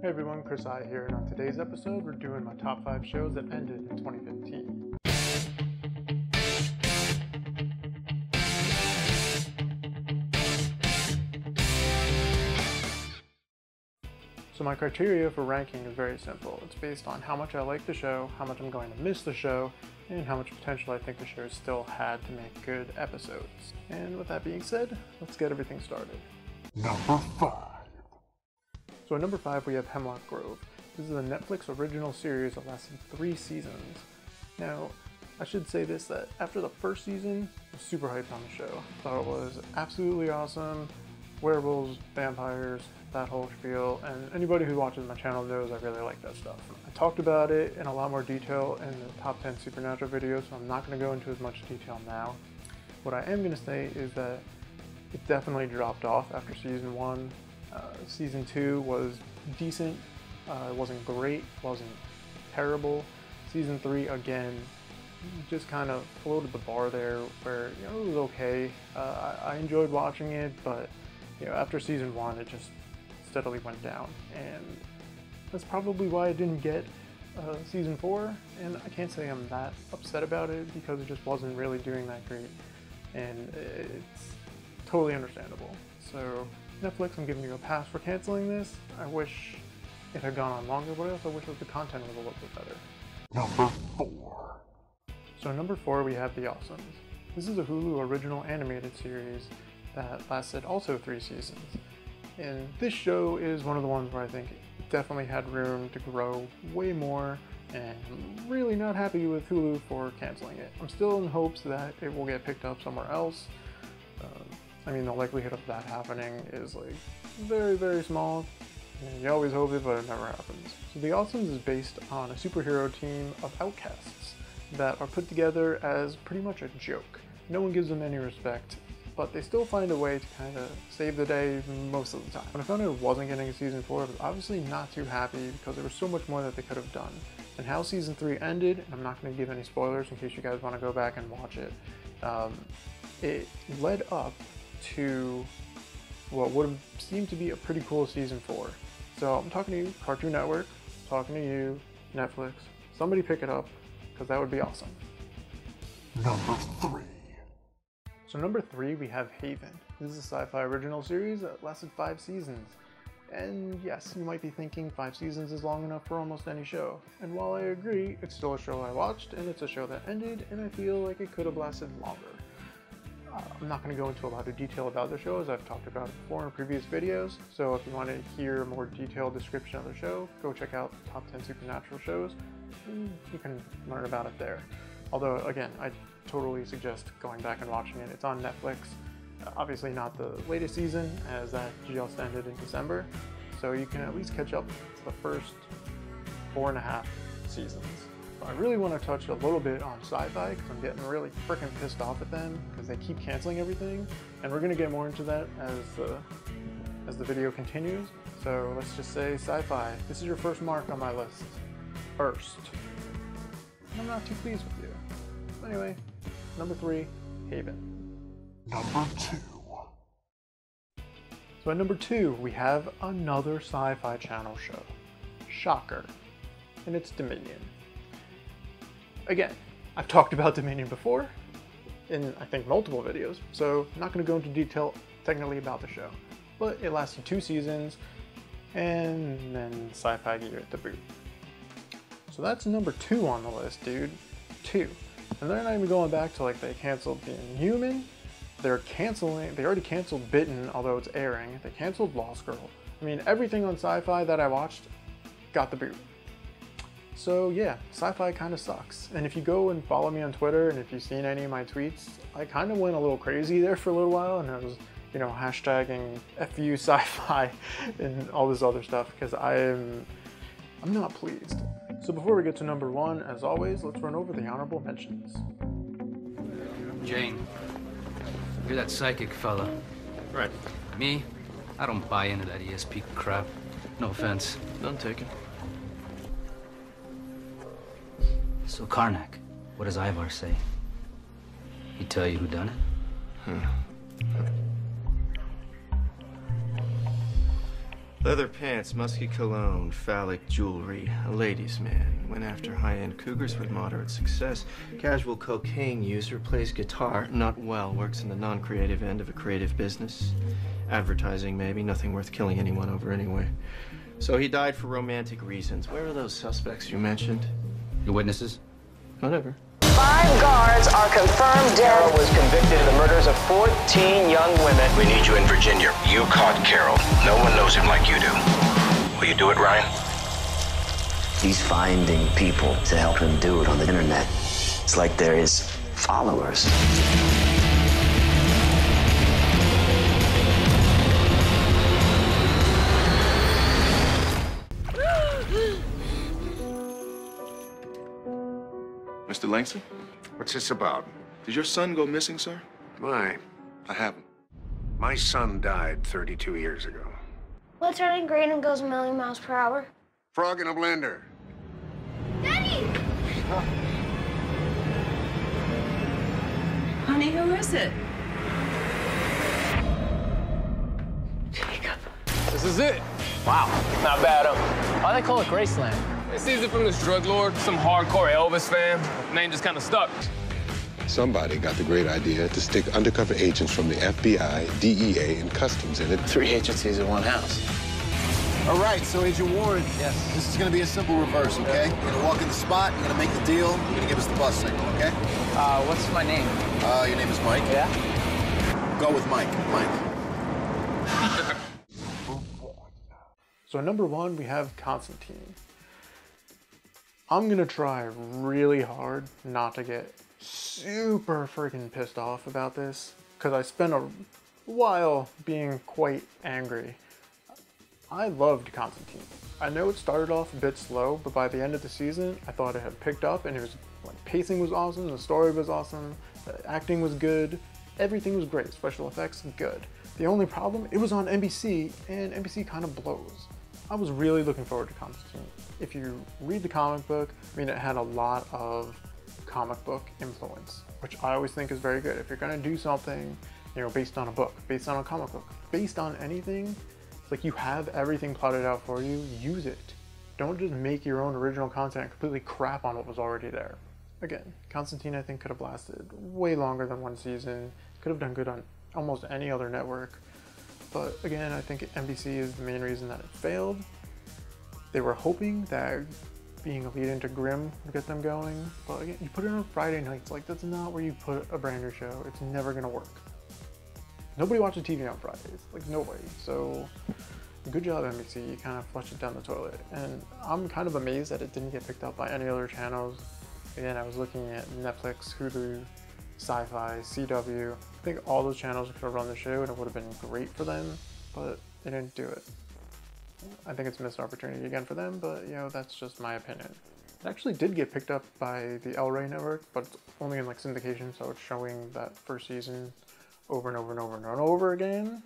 Hey everyone, Chris I here, and on today's episode we're doing my top 5 shows that ended in 2015. So my criteria for ranking is very simple. It's based on how much I like the show, how much I'm going to miss the show, and how much potential I think the show still had to make good episodes. And with that being said, let's get everything started. Number 5. So at number 5 we have Hemlock Grove. This is a Netflix original series that lasted 3 seasons. Now, I should say this, that after the first season, I was super hyped on the show. Thought it was absolutely awesome. Werewolves, vampires, that whole spiel, and anybody who watches my channel knows I really like that stuff. I talked about it in a lot more detail in the top 10 supernatural video, so I'm not going to go into as much detail now. What I am going to say is that it definitely dropped off after season 1. Season 2 was decent. It wasn't great, wasn't terrible. Season 3, again, just kind of floated the bar there where, it was okay. I enjoyed watching it, but, after season 1, it just steadily went down. And that's probably why I didn't get season 4, and I can't say I'm that upset about it because it just wasn't really doing that great. And it's totally understandable. So, Netflix, I'm giving you a pass for canceling this. I wish it had gone on longer, but I also wish the content was a little bit better. Number 4. So number 4 we have The Awesomes. This is a Hulu original animated series that lasted also 3 seasons. And this show is one of the ones where I think it definitely had room to grow way more, and I'm really not happy with Hulu for canceling it. I'm still in hopes that it will get picked up somewhere else. The likelihood of that happening is very, very small. And you always hope it, but it never happens. So The Awesomes is based on a superhero team of outcasts that are put together as pretty much a joke. No one gives them any respect, but they still find a way to kind of save the day most of the time. When I found out it wasn't getting a season 4, I was obviously not too happy because there was so much more that they could have done. And how season 3 ended, and I'm not going to give any spoilers in case you guys want to go back and watch it, it led up to what would have seemed to be a pretty cool season 4. So I'm talking to you, Cartoon Network, I'm talking to you, Netflix, somebody pick it up, because that would be awesome. Number 3. So number 3 we have Haven. This is a sci-fi original series that lasted 5 seasons. And yes, you might be thinking 5 seasons is long enough for almost any show. And while I agree, it's still a show I watched, and it's a show that ended, and I feel like it could have lasted longer. I'm not going to go into a lot of detail about the show, as I've talked about it before in previous videos, so if you want to hear a more detailed description of the show, go check out the top 10 supernatural shows, and you can learn about it there. Although, again, I totally suggest going back and watching it. It's on Netflix. Obviously not the latest season, as that just ended in December, so you can at least catch up to the first 4.5 seasons. I really want to touch a little bit on sci-fi because I'm getting really freaking pissed off at them because they keep canceling everything, and we're going to get more into that as the video continues. So let's just say sci-fi. This is your first mark on my list. First. I'm not too pleased with you. Anyway, number 3, Haven. Number 2. So at number 2 we have another sci-fi channel show. Shocker. And it's Dominion. Again, I've talked about Dominion before in, I think, multiple videos, so I'm not going to go into detail technically about the show. But it lasted 2 seasons, and then Sci-Fi gave it the boot. So that's number 2 on the list, dude. 2. And they're not even going back to they canceled Being Human. They already canceled Bitten, although it's airing. They canceled Lost Girl. Everything on Sci-Fi that I watched got the boot. So yeah, Sci-Fi kind of sucks. And if you go and follow me on Twitter, and if you've seen any of my tweets, I kind of went a little crazy there for a little while, and I was, hashtagging FU Sci-Fi and all this other stuff, because I'm not pleased. So before we get to number 1, as always, let's run over the honorable mentions. Jane, you're that psychic fella. Right. Me, I don't buy into that ESP crap. No offense. None taken. So Karnak, what does Ivar say? He tell you who done it? Leather pants, musky cologne, phallic jewelry, a ladies' man. Went after high-end cougars with moderate success. Casual cocaine user, plays guitar, not well, works in the non-creative end of a creative business. Advertising, maybe, nothing worth killing anyone over anyway. So he died for romantic reasons. Where are those suspects you mentioned? Your witnesses? Whatever. 5 guards are confirmed dead. Carroll was convicted of the murders of 14 young women. We need you in Virginia. You caught Carroll. No one knows him like you do. Will you do it, Ryan? He's finding people to help him do it on the internet. It's like they're his followers. Mr. Langston? What's this about? Did your son go missing, sir? Why? I haven't. My son died 32 years ago. What's turning green and goes a million miles per hour? Frog in a blender. Daddy! Honey, who is it? Jacob. This is it. Wow, not bad, huh? Why they call it Graceland? It's either from this drug lord, some hardcore Elvis fan. Name just kind of stuck. Somebody got the great idea to stick undercover agents from the FBI, DEA, and Customs in it. 3 agencies in one house. All right, so Agent Warren. Yes. This is gonna be a simple reverse, okay? You're gonna walk in the spot, you're gonna make the deal, you're gonna give us the bus signal, okay? What's my name? Your name is Mike? Yeah? Go with Mike. Mike. So number 1, we have Constantine. I'm gonna try really hard not to get super freaking pissed off about this, because I spent a while being quite angry. I loved Constantine. I know it started off a bit slow, but by the end of the season, I thought it had picked up, and it was like pacing was awesome, the story was awesome, the acting was good, everything was great, special effects good. The only problem, it was on NBC, and NBC kind of blows. I was really looking forward to Constantine. If you read the comic book, I mean, it had a lot of comic book influence, which I always think is very good. If you're gonna do something, you know, based on a book, based on a comic book, based on anything, it's like you have everything plotted out for you, use it. Don't just make your own original content and completely crap on what was already there. Again, Constantine I think could have lasted way longer than 1 season, could have done good on almost any other network. But again, I think NBC is the main reason that it failed. They were hoping that being a lead into Grimm would get them going, but again, you put it on Friday nights, like that's not where you put a brand new show. It's never gonna work. Nobody watches TV on Fridays, like nobody. So good job NBC, you kind of flushed it down the toilet. And I'm kind of amazed that it didn't get picked up by any other channels. Again, I was looking at Netflix, Hulu, Sci-Fi, CW. I think all those channels could have run the show and it would have been great for them, but they didn't do it. I think it's a missed opportunity again for them, but you know, that's just my opinion. It actually did get picked up by the El Rey network, but it's only in like syndication, so it's showing that first season over and over and over and over again.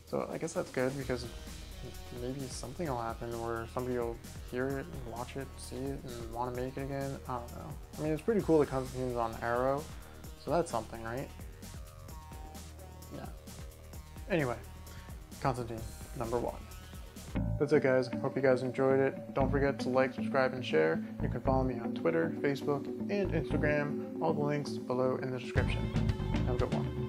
So I guess that's good, because maybe something will happen where somebody will hear it and watch it, see it, and want to make it again. I don't know. I mean, it's pretty cool that Constantine's on Arrow, so that's something, right? Yeah. Anyway, Constantine, number 1. That's it, guys. Hope you guys enjoyed it. Don't forget to like, subscribe, and share. You can follow me on Twitter, Facebook, and Instagram. All the links below in the description. Have a good one.